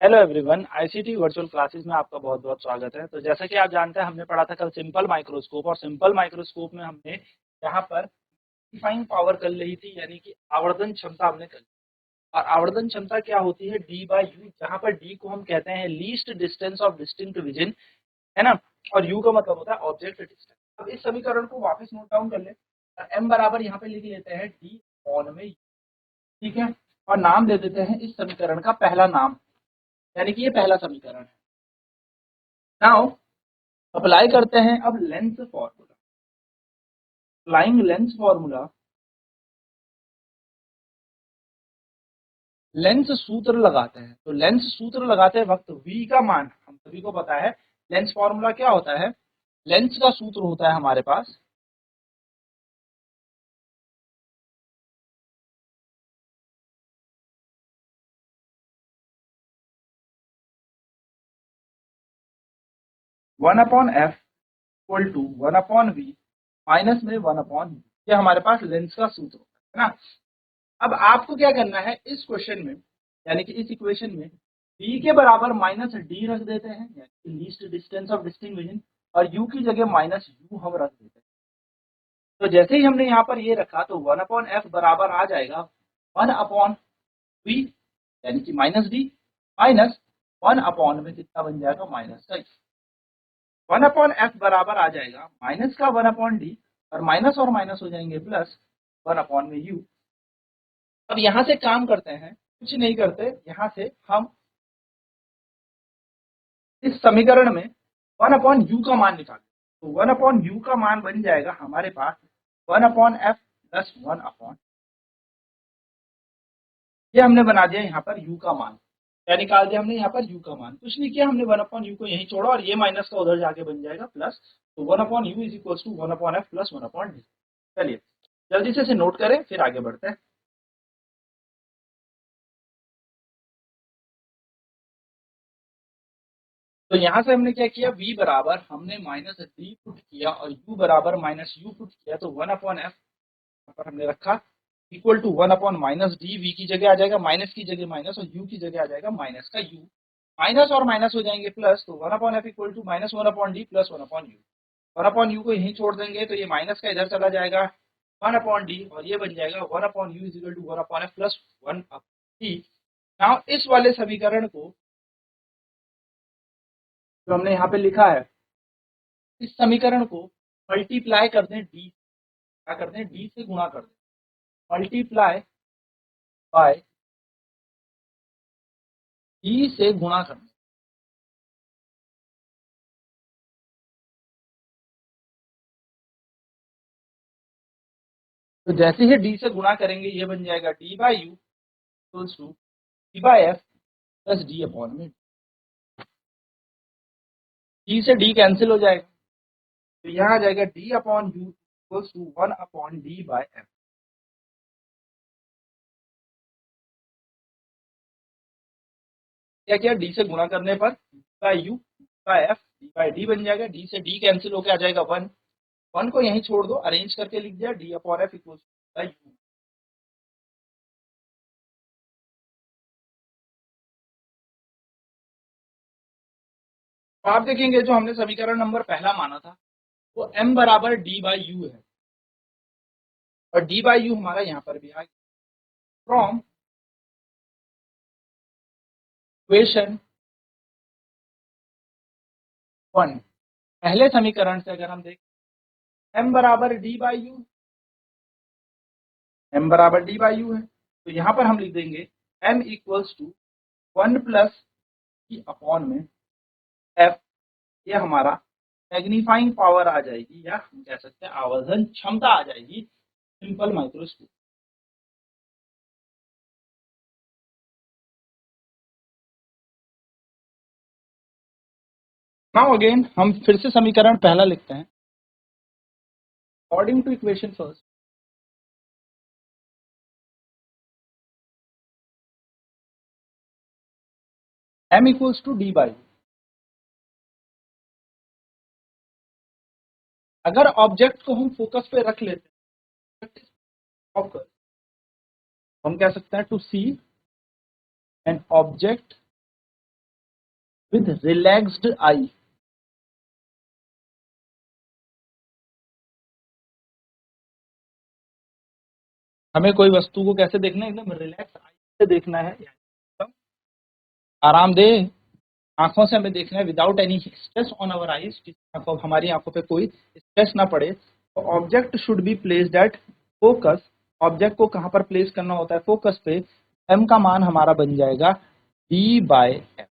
Hello everyone, ICT virtual classes में आपका बहुत बहुत स्वागत है। तो जैसा कि आप जानते हैं, हमने पढ़ा था कल सिंपल माइक्रोस्कोप, और सिंपल माइक्रोस्कोप में हमने यहाँ पर मैग्नीफाइंग पावर कर ली थी, यानी कि आवर्धन क्षमता हमने कर ली। और आवर्धन क्षमता क्या होती है? डी बाई यू, जहाँ पर डी को हम कहते हैं least distance of distinct vision, है ना, और यू का मतलब होता है ऑब्जेक्ट डिस्टेंस। अब इस समीकरण को वापस नोट डाउन कर ले। एम बराबर यहाँ पे लिख लेते हैं डी ऑन में, ठीक है, और नाम दे देते हैं इस समीकरण का पहला नाम, यानी कि ये पहला समीकरण है। नाउ अप्लाई करते हैं अब lens formula. Applying lens formula, lens सूत्र लगाते हैं। तो लेंस सूत्र लगाते वक्त v का मान हम सभी को पता है। लेंस फॉर्मूला क्या होता है? लेंस का सूत्र होता है हमारे पास 1/f equal to 1/v minus में 1/u। ये हमारे पास लेंस का सूत्र होता है ना। अब आपको क्या करना है इस क्वेश्चन में, यानी कि इस इक्वेशन में v के बराबर माइनस डी रख देते हैं, यानी कि least distance of distinct vision, और u की जगह माइनस यू हम रख देते हैं। तो जैसे ही हमने यहाँ पर ये रखा तो 1/f बराबर आ जाएगा 1/v, यानी कि माइनस डी, माइनस 1 में कितना बन जाएगा? माइनस का 1/f बराबर आ जाएगा माइनस का 1/d, और माइनस हो जाएंगे प्लस 1/u। अब यहाँ से काम करते हैं, कुछ नहीं करते, यहाँ से हम इस समीकरण में 1/u का मान निकालें। तो 1/u का मान बन जाएगा हमारे पास 1/f प्लस 1/, ये हमने बना दिया यहाँ पर u का मान। क्या निकाल दिया हमने यहाँ पर u का मान? कुछ नहीं किया हमने, 1/u को यहीं छोड़ा, और ये माइनस का उधर जाके बन जाएगा प्लस। तो 1/u is equal to 1/f plus 1/d। चलिए जल्दी से इसे नोट करें, फिर आगे बढ़ते हैं। तो यहाँ से हमने क्या किया? v बराबर हमने माइनस डी पुट किया, और u बराबर माइनस यू पुट किया। तो 1/f पर हमने रखा equal to 1/ minus d, v की जगह आ जाएगा माइनस की जगह माइनस, और यू की जगह आ जाएगा माइनस का यू। माइनस और माइनस हो जाएंगे प्लस, तो 1/f equal to minus 1/d plus 1/u। 1/u को यहीं छोड़ देंगे तो ये माइनस का इधर चला जाएगा 1/d, और ये बन जाएगा 1/u is equal to 1/f plus 1/d। Now इस वाले समीकरण को जो हमने यहाँ पे लिखा है, इस समीकरण को मल्टीप्लाई कर दें डी, क्या कर दें? डी से गुणा कर दें, मल्टीप्लाई बाय डी से गुणा कर दें। तो जैसे ही डी से गुणा करेंगे ये बन जाएगा d by u equals to d by f plus d upon में। डी से डी कैंसिल हो जाएगा, तो यहाँ आ जाएगा d upon u equals to 1/d by f. क्या किया? डी से गुणा करने पर by u by f d by d बन जाएगा। डी से डी कैंसिल होकर आ जाएगा 1, 1 को यहीं छोड़ दो, अरेंज करके लिख दिया D upon F equals two by you. तो आप देखेंगे जो हमने समीकरण नंबर पहला माना था वो m बराबर डी बाई यू है, और डी बाई यू हमारा यहाँ पर भी आ गया। फ्रॉम इक्वेशन 1, पहले समीकरण से अगर हम देखें m बराबर डी बाई यू, m बराबर डी बाई यू है, तो यहाँ पर हम लिख देंगे m इक्वल्स टू 1 प्लस की अपॉन में f, ये हमारा मैग्नीफाइंग पावर आ जाएगी, या हम कह सकते हैं आवर्धन क्षमता आ जाएगी सिंपल माइक्रोस्कोप। नाउ अगेन हम फिर से समीकरण पहला लिखते हैं। According to equation first, m equals to d by, अगर ऑब्जेक्ट को हम फोकस पे रख लेते हैं, हम कह सकते हैं to see an object with relaxed eye. हमें कोई वस्तु को कैसे देखना है, एकदम रिलैक्स आई से देखना है, एकदम आरामदेह आंखों से हमें देखना है, without any stress on our eyes, हमारी आंखों पे कोई स्ट्रेस ना पड़े। तो object should be placed at focus. Object को कहां पर प्लेस करना होता है, फोकस पे। एम का मान हमारा बन जाएगा D/F।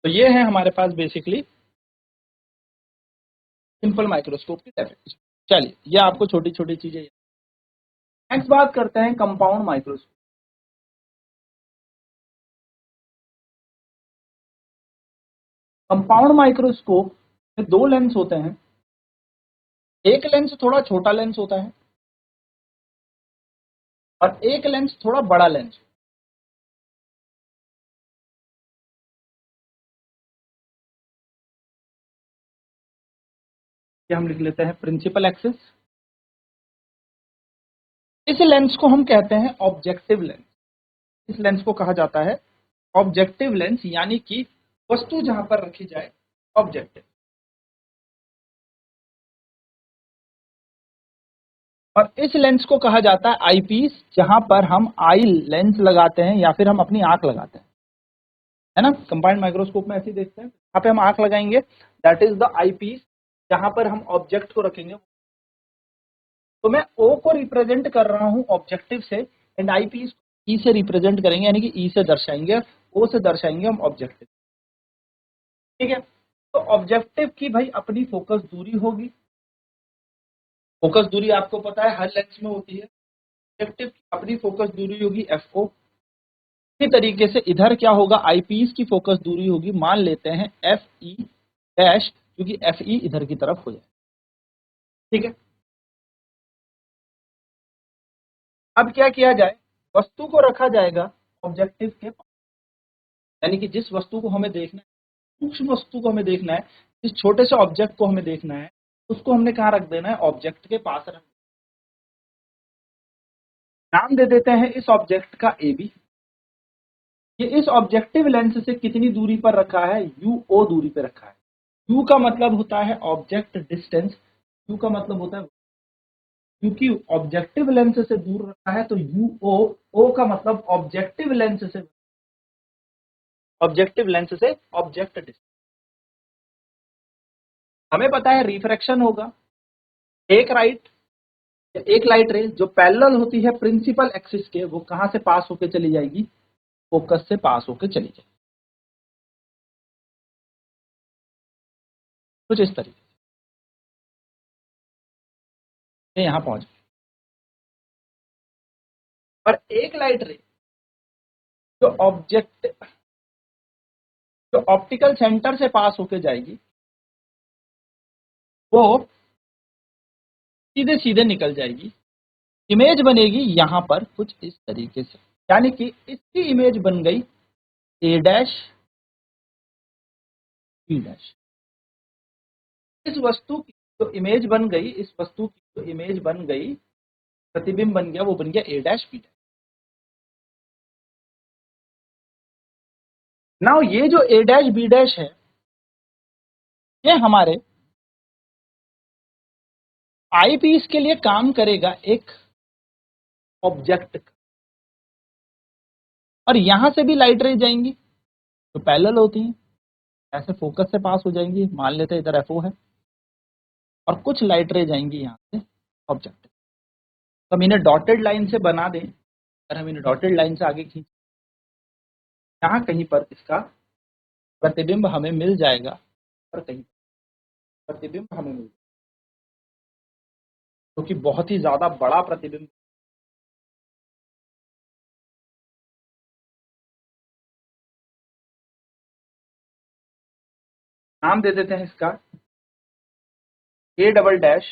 तो ये है हमारे पास बेसिकली सिंपल माइक्रोस्कोप की डेफिनेशन। चलिए, ये आपको छोटी छोटी चीजें। नेक्स्ट बात करते हैं कंपाउंड माइक्रोस्कोप। कंपाउंड माइक्रोस्कोप में दो लेंस होते हैं। एक लेंस थोड़ा छोटा लेंस होता है और एक लेंस थोड़ा बड़ा लेंस। ये हम लिख लेते हैं प्रिंसिपल एक्सिस। इस लेंस को हम कहते हैं ऑब्जेक्टिव लेंस। इस लेंस को कहा जाता है ऑब्जेक्टिव लेंस, यानी कि वस्तु जहां पर रखी जाए ऑब्जेक्टिव। और इस लेंस को कहा जाता है आईपीस, जहां पर हम आई लेंस लगाते हैं या फिर हम अपनी आंख लगाते हैं, है ना। कंबाइंड माइक्रोस्कोप में ऐसे ही देखते हैं, यहाँ पे हम आंख लगाएंगे, दैट इज द आईपीस, जहां पर हम ऑब्जेक्ट को रखेंगे। तो मैं ओ को रिप्रेजेंट कर रहा हूं ऑब्जेक्टिव से, एंड आईपीस ई से रिप्रेजेंट करेंगे, यानी कि ई से दर्शाएंगे, ओ से दर्शाएंगे हम ऑब्जेक्टिव। ठीक है। तो ऑब्जेक्टिव की भाई अपनी फोकस दूरी होगी। फोकस दूरी आपको पता है हर लेंस में होती है। ऑब्जेक्टिव की अपनी फोकस दूरी होगी एफओ। इसी तरीके से इधर क्या होगा, आईपीस की फोकस दूरी होगी, मान लेते हैं एफ ई डैश, क्योंकि एफ ई इधर की तरफ हो जाए। ठीक है। अब क्या किया जाए, वस्तु को रखा जाएगा ऑब्जेक्टिव के पास, यानी कि जिस वस्तु को हमें देखना है, सूक्ष्म वस्तु को हमें देखना है, जिस छोटे से ऑब्जेक्ट को हमें देखना है, उसको हमने कहाँ रख देना है, ऑब्जेक्ट के पास रख। नाम दे देते हैं इस ऑब्जेक्ट का ए बी। ये इस ऑब्जेक्टिव लेंस से कितनी दूरी पर रखा है, यूओ दूरी पर रखा है। यू का मतलब होता है ऑब्जेक्ट डिस्टेंस। यू का मतलब होता है, क्योंकि ऑब्जेक्टिव लेंस से दूर रखा है, तो यूओ, ओ का मतलब ऑब्जेक्टिव लेंस से, ऑब्जेक्टिव लेंस से ऑब्जेक्ट डिस्टेंस। हमें पता है रिफ्रैक्शन होगा। एक राइट, एक लाइट रे जो पैरेलल होती है प्रिंसिपल एक्सिस के, वो कहां से पास होकर चली जाएगी, फोकस से पास होकर चली जाएगी, कुछ इस तरीके से यहां पहुंच। और एक लाइट रे जो ऑब्जेक्ट, जो ऑप्टिकल सेंटर से पास होकर जाएगी, वो सीधे सीधे निकल जाएगी। इमेज बनेगी यहां पर कुछ इस तरीके से, यानी कि इसकी इमेज बन गई ए डैश बी डैश। इस वस्तु की जो इमेज बन गई, इस वस्तु की जो इमेज बन गई, प्रतिबिंब बन गया, वो बन गया ए डैश बी डैश। नाउ ये जो ए डैश बी डैश है, ये हमारे आई पीस के लिए काम करेगा एक ऑब्जेक्ट का। और यहां से भी लाइट रे जाएंगी तो पैरेलल होती हैं, ऐसे फोकस से पास हो जाएंगी, मान लेते हैं इधर एफओ है, और कुछ लाइट रे जाएंगी यहां से ऑब्जेक्ट। तो हम इन्हें डॉटेड लाइन से बना दें, अगर हम इन्हें डॉटेड लाइन से आगे खींच, यहाँ कहीं पर इसका प्रतिबिंब हमें मिल जाएगा, और कहीं प्रतिबिंब हमें मिल जाएगा, क्योंकि बहुत ही ज्यादा बड़ा प्रतिबिंब। नाम दे देते हैं इसका ए डबल डैश,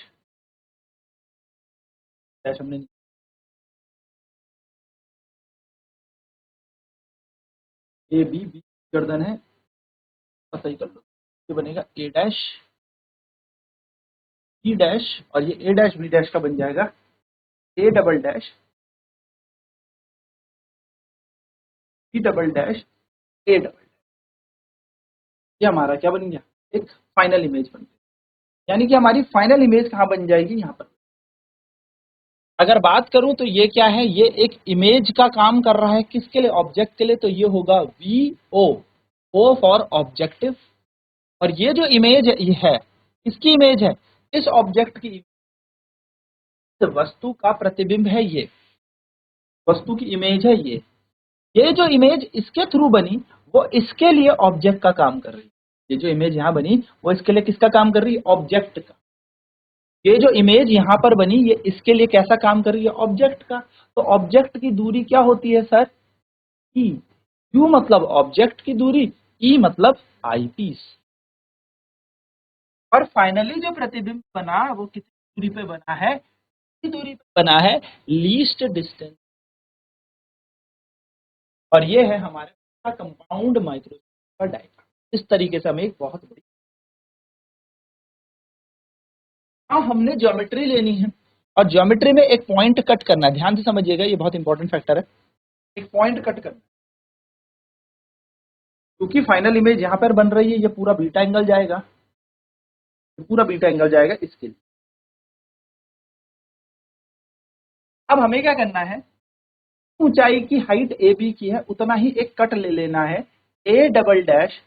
डैश हमने ए बी, बी गर्दन है, सही कर लो, ये बनेगा ए डैश बी डैश, और ये ए डैश बी डैश का बन जाएगा A double dash B double dash A double dash, ये हमारा क्या बन गया, एक फाइनल इमेज बन गई। यानी कि हमारी फाइनल इमेज कहाँ बन जाएगी, यहाँ पर। अगर बात करूं तो ये क्या है, ये एक इमेज का काम कर रहा है, किसके लिए, ऑब्जेक्ट के लिए, तो ये होगा वी ओ फॉर ऑब्जेक्टिव। और ये जो इमेज है किसकी इमेज है, इस ऑब्जेक्ट की, वस्तु का प्रतिबिंब है, ये वस्तु की इमेज है। ये जो इमेज इसके थ्रू बनी वो इसके लिए ऑब्जेक्ट का काम कर रही है। ये जो इमेज यहाँ बनी वो इसके लिए किसका काम कर रही है, ऑब्जेक्ट का। ये जो इमेज यहाँ पर बनी ये इसके लिए कैसा काम कर रही है, ऑब्जेक्ट का। तो ऑब्जेक्ट की दूरी क्या होती है सर, ई। यू मतलब ऑब्जेक्ट की दूरी, ई मतलब आई पीस। और फाइनली जो प्रतिबिंब बना वो कितनी दूरी पे बना है, कितनी दूरी पे बना है, लीस्ट डिस्टेंस। और ये है हमारे कंपाउंड माइक्रोस्कोप का डायग्राम। इस तरीके से हमें एक बहुत बड़ी, अब हमने ज्योमेट्री लेनी है और ज्योमेट्री में एक पॉइंट कट करना है। ध्यान से समझिएगा, ये बहुत इंपॉर्टेंट फैक्टर है, एक पॉइंट कट करना। क्योंकि फाइनल इमेज यहां पर बन रही है, ये पूरा बीटा एंगल जाएगा, पूरा बीटा एंगल जाएगा इसके लिए। अब हमें क्या करना है, ऊंचाई की हाइट ए बी की है उतना ही एक कट ले लेना है, A double dash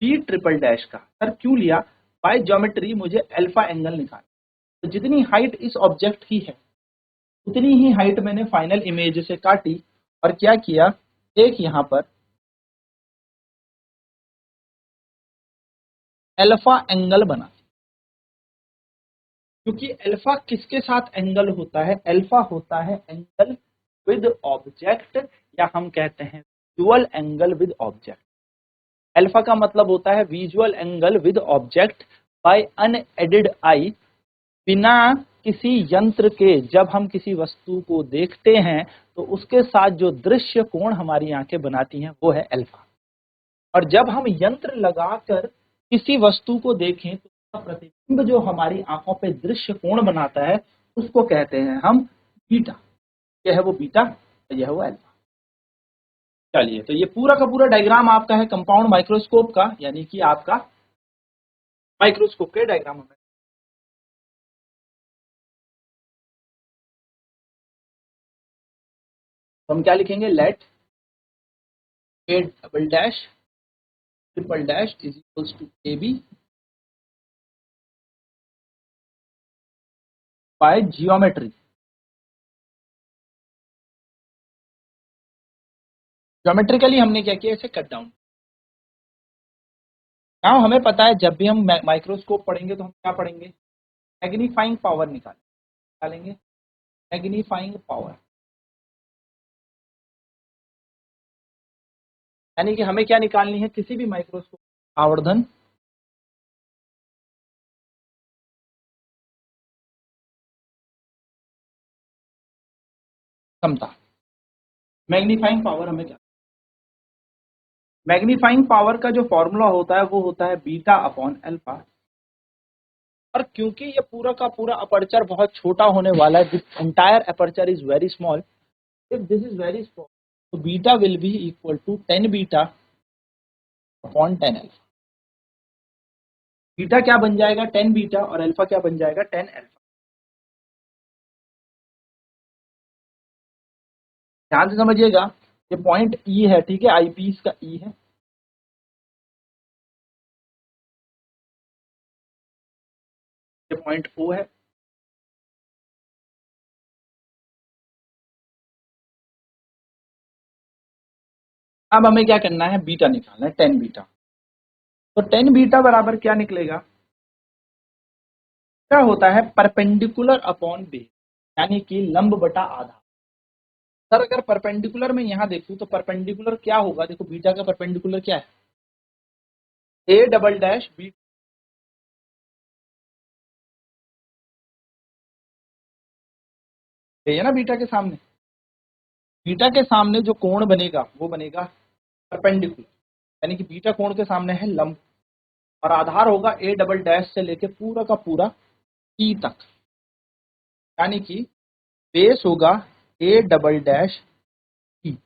B triple dash का। सर क्यों लिया, बाय ज्योमेट्री मुझे अल्फा एंगल निकालना। तो जितनी हाइट इस ऑब्जेक्ट की है उतनी ही हाइट मैंने फाइनल इमेज से काटी और क्या किया, एक यहां पर अल्फा एंगल बना। क्योंकि अल्फा किसके साथ एंगल होता है, अल्फा होता है एंगल विद ऑब्जेक्ट, या हम कहते हैं visual angle with object. Alpha का मतलब होता है visual angle with object by unaided eye. बिना किसी यंत्र के जब हम किसी वस्तु को देखते हैं तो उसके साथ जो दृश्य कोण हमारी आंखें बनाती हैं वो है अल्फा। और जब हम यंत्र लगाकर किसी वस्तु को देखें तो उसका प्रतिबिंब जो हमारी आंखों पे दृश्य कोण बनाता है उसको कहते हैं हम बीटा। यह है वो बीटा, यह है वो अल्फा। चलिए, तो ये पूरा का पूरा डायग्राम आपका है कंपाउंड माइक्रोस्कोप का, यानी कि आपका माइक्रोस्कोप के डायग्राम में। तो हम क्या लिखेंगे, let A double dash triple dash is equals to A B by geometry. Geometrically हमने क्या किया, इसे कट डाउन। नाउ हमें पता है जब भी हम माइक्रोस्कोप पढ़ेंगे तो हम क्या पढ़ेंगे, मैग्नीफाइंग पावर निकालेंगे, मैग्नीफाइंग पावर। यानी कि हमें क्या निकालनी है, किसी भी माइक्रोस्कोप आवर्धन क्षमता। मैग्नीफाइंग पावर हमें क्या, मैग्नीफाइंग पावर का जो फॉर्मूला होता है वो होता है बीटा अपॉन अल्फा। और क्योंकि ये पूरा का पूरा अपर्चर बहुत छोटा होने वाला है, this entire aperture is very small, if this is very small तो beta will be equal to 10 beta upon 10 alpha. Beta क्या बन जाएगा, 10 बीटा, और अल्फा क्या बन जाएगा, 10 अल्फा। ध्यान से समझिएगा, ये पॉइंट ई है, ठीक है, आई पीस का ई है, ये पॉइंट ओ है। अब हमें क्या करना है, बीटा निकालना है, 10 बीटा। तो 10 बीटा बराबर क्या निकलेगा, क्या होता है, परपेंडिकुलर अपॉन बेस, यानी कि लंब बटा आधा। सर अगर परपेंडिकुलर में यहां देखूं तो परपेंडिकुलर क्या होगा, देखो बीटा का परपेंडिकुलर क्या है, ए डबल डैश बी, है ना, बीटा के सामने, बीटा के सामने जो कोण बनेगा वो बनेगा परपेंडिकुलर, यानी कि बीटा कोण के सामने है लंब। और आधार होगा ए डबल डैश से लेके पूरा का पूरा ई तक, यानी कि बेस होगा ए डबल डैश ई।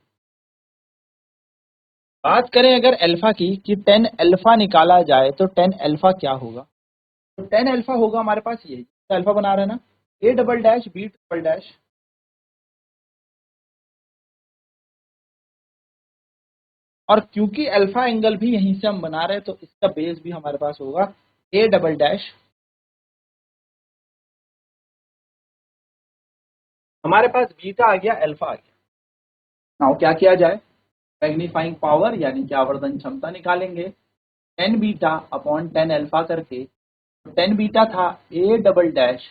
बात करें अगर अल्फा की कि 10 अल्फा निकाला जाए तो 10 अल्फा क्या होगा, तो 10 अल्फा होगा हमारे पास ये अल्फा बना रहे हैं ना, A double dash B triple dash, और क्योंकि अल्फा एंगल भी यहीं से हम बना रहे हैं तो इसका बेस भी हमारे पास होगा ए डबल डैश। हमारे पास बीटा आ गया, अल्फा आ गया। नाउ क्या किया जाए, मैग्नीफाइंग पावर यानी कि आवर्धन क्षमता निकालेंगे, 10 बीटा अपॉन 10 अल्फा करके। 10 बीटा था A double dash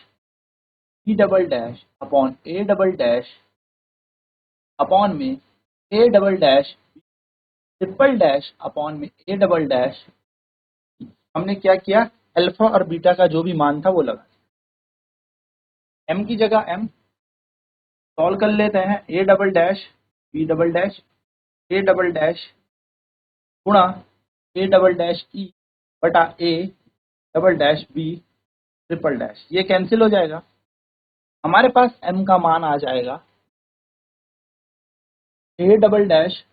B double dash upon A double dash upon में A double dash triple dash upon में ए डबल डैश। हमने क्या किया, अल्फा और बीटा का जो भी मान था वो लगा, एम की जगह एम, सॉल्व कर लेते हैं, A double dash B double dash A double dash गुणा ए डबल डैश ई बटा A double dash B triple dash, ये कैंसिल हो जाएगा। हमारे पास एम का मान आ जाएगा A double dash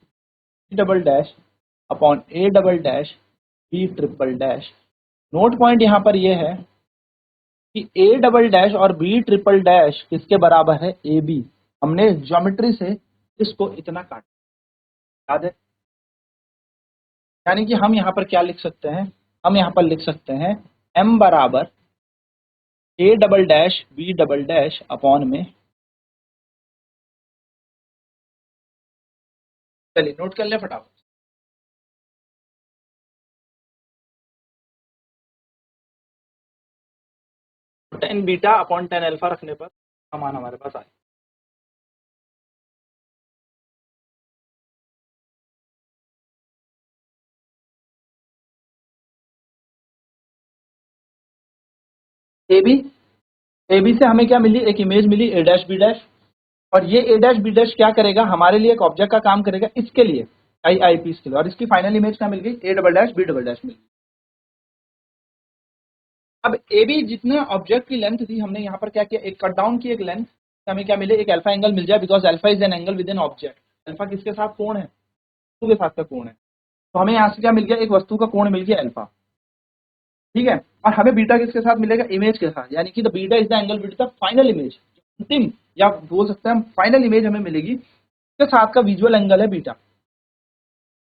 B double dash upon A double dash B triple dash. Note point यहाँ पर यह है कि ए डबल डैश और बी ट्रिपल डैश किसके बराबर है, ए बी। हमने ज्योमेट्री से इसको इतना काटा, याद है, यानी कि हम यहाँ पर क्या लिख सकते हैं, हम यहाँ पर लिख सकते हैं m बराबर A double dash B double dash upon में, चलिए नोट कर ले फटाफट, 10 बीटा अपॉन 10 अल्फा रखने पर मान हमारे पास आए। ए बी से हमें क्या मिली, एक इमेज मिली ए डैश बी डैश, और ये ए डैश बी डैश क्या करेगा, हमारे लिए एक ऑब्जेक्ट का काम करेगा इसके लिए, आई पीस के लिए, और इसकी फाइनल इमेज क्या मिल गई, A double dash B double dash मिल गई। अब ए बी जितने ऑब्जेक्ट की लेंथ थी, हमने यहाँ पर क्या किया, एक कट डाउन की एक लेंथ, हमें क्या मिले, एक अल्फा एंगल मिल जाए, because alpha is an angle with an object. Alpha किसके साथ कोण है, वस्तु के साथ का कोण है, तो हमें यहाँ से क्या मिल गया, एक वस्तु का कोण मिल गया अल्फा, ठीक है। और हमें बीटा किसके साथ मिलेगा, इमेज के साथ, यानी कि the beta is the angle with the final image, अंतिम या बोल सकते हैं हम फाइनल इमेज हमें मिलेगी, इसके साथ का विजुअल एंगल है बीटा।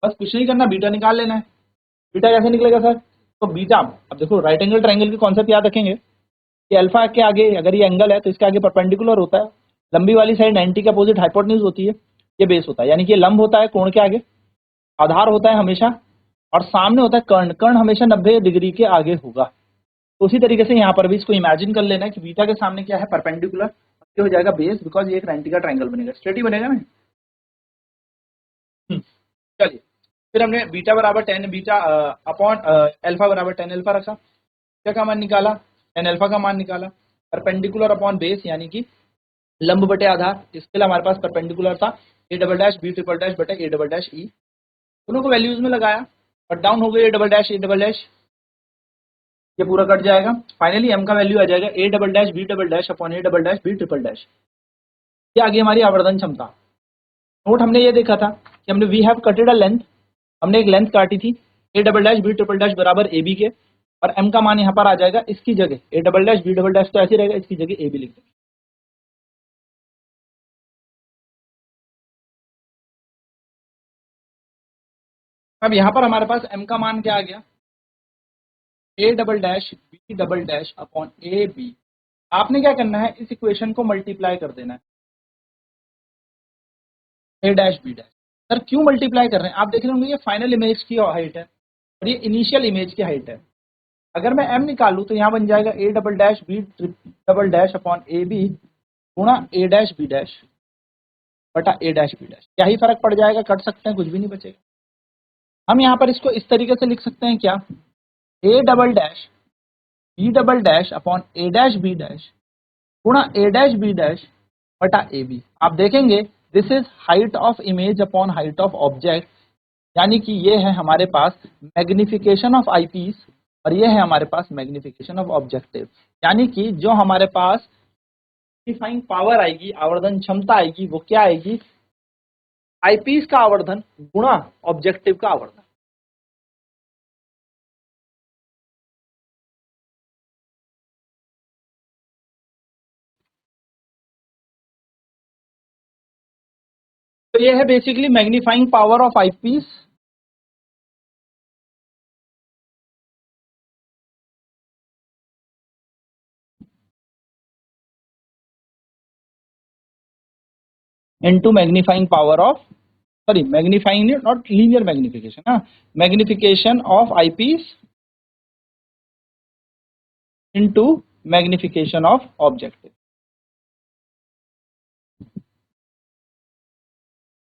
बस कुछ नहीं करना, बीटा निकाल लेना है। बीटा कैसे निकलेगा सर, तो बीटा, अब देखो राइट एंगल ट्रायंगल के कॉन्सेप्ट याद रखेंगे कि अल्फा के आगे अगर ये एंगल है तो इसके आगे परपेंडिकुलर होता है, लंबी वाली साइड 90 के अपोजिट हाइपोटेन्यूज होती है, ये बेस होता है, यानी कि ये लंब होता है कोण के आगे, आधार होता है हमेशा, और सामने होता है कर्ण, कर्ण हमेशा 90 डिग्री के आगे होगा। तो उसी तरीके से यहाँ पर भी इसको इमेजिन कर लेना है कि बीटा के सामने क्या है, परपेंडिकुलर, हो जाएगा बेस, बिकॉज ये एक 90 का ट्रायंगल बनेगा, स्ट्रेट ही बनेगा ना। चलिए, फिर हमने बीटा बराबर 10 बीटा अपॉन अल्फा बराबर 10 अल्फा रखा, क्या का मान निकाला, 10 अल्फा का मान निकाला, परपेंडिकुलर अपॉन बेस यानी कि लंब बटे आधार, इसके लिए हमारे पास परपेंडिकुलर था A double dash B triple dash बटे ए डबल डैश ई, दोनों को वैल्यूज में लगाया, कट डाउन हो गई ए डबल डैश, ये पूरा कट जाएगा, फाइनली एम का वैल्यू आ जाएगा A double dash B double dash upon A double dash B triple dash. ये आगे हमारी आवर्धन क्षमता। नोट हमने ये देखा था कि हमने we have cutted a length, हमने एक लेंथ काटी थी A double dash B triple dash बराबर ए बी के, और एम का मान यहाँ पर आ जाएगा इसकी जगह A double dash B double dash तो ऐसे रहेगा, इसकी जगह ए बी लिख देंगे। अब यहाँ पर हमारे पास एम का मान क्या आ गया, A double dash B double dash upon A B. आपने क्या करना है, इस इक्वेशन को मल्टीप्लाई कर देना है, ए डैश बी डैश। सर क्यों मल्टीप्लाई कर रहे हैं, आप देख रहे होंगे ये फाइनल इमेज की हाइट है और ये इनिशियल इमेज की हाइट है। अगर मैं एम निकालूं तो यहाँ बन जाएगा A double dash B double dash upon A B गुणा ए डैश बी डैश बटा ए डैश बी डैश। क्या ही फर्क पड़ जाएगा, कट सकते हैं, कुछ भी नहीं बचेगा। हम यहाँ पर इसको इस तरीके से लिख सकते हैं, क्या, A double dash B double dash upon A dash B dash गुणा ए डैश बी डैश बटा ए बी। आप देखेंगे this is height of image upon height of object, यानी कि ये है हमारे पास मैग्निफिकेशन ऑफ आई पीस और ये है हमारे पास मैग्निफिकेशन ऑफ ऑब्जेक्टिव, यानी कि जो हमारे पास मैग्नीफाइंग पावर आएगी, आवर्धन क्षमता आएगी, वो क्या आएगी, आईपीस का आवर्धन गुणा ऑब्जेक्टिव का आवर्धन। तो ये है basically magnifying power of eyepiece into magnifying power of, sorry magnifying not linear magnification, हाँ, magnification of eyepiece into magnification of objective.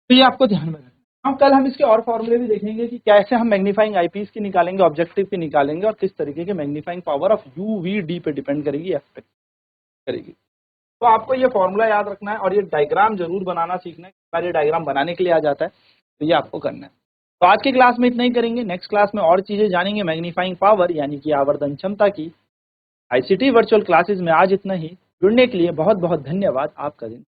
तो ये आपको ध्यान में रखना। अब कल हम इसके और फॉर्मूले भी देखेंगे कि कैसे हम मैग्नीफाइंग आईपीस की निकालेंगे, ऑब्जेक्टिव की निकालेंगे, और किस तरीके के मैग्नीफाइंग पावर ऑफ यूवीडी पे डिपेंड करेगी, एफ करेगी। तो आपको ये फॉर्मूला याद रखना है और ये डायग्राम जरूर बनाना सीखना है। सारे डायग्राम बनाने के लिए आ जाता है, तो ये आपको करना है। तो आज की क्लास में इतना ही करेंगे, नेक्स्ट क्लास में और चीजें जानेंगे मैग्नीफाइंग पावर यानी कि आवर्धन क्षमता की। आईसीटी वर्चुअल क्लासेस में आज इतना ही। जुड़ने के लिए बहुत बहुत धन्यवाद। आपका दिन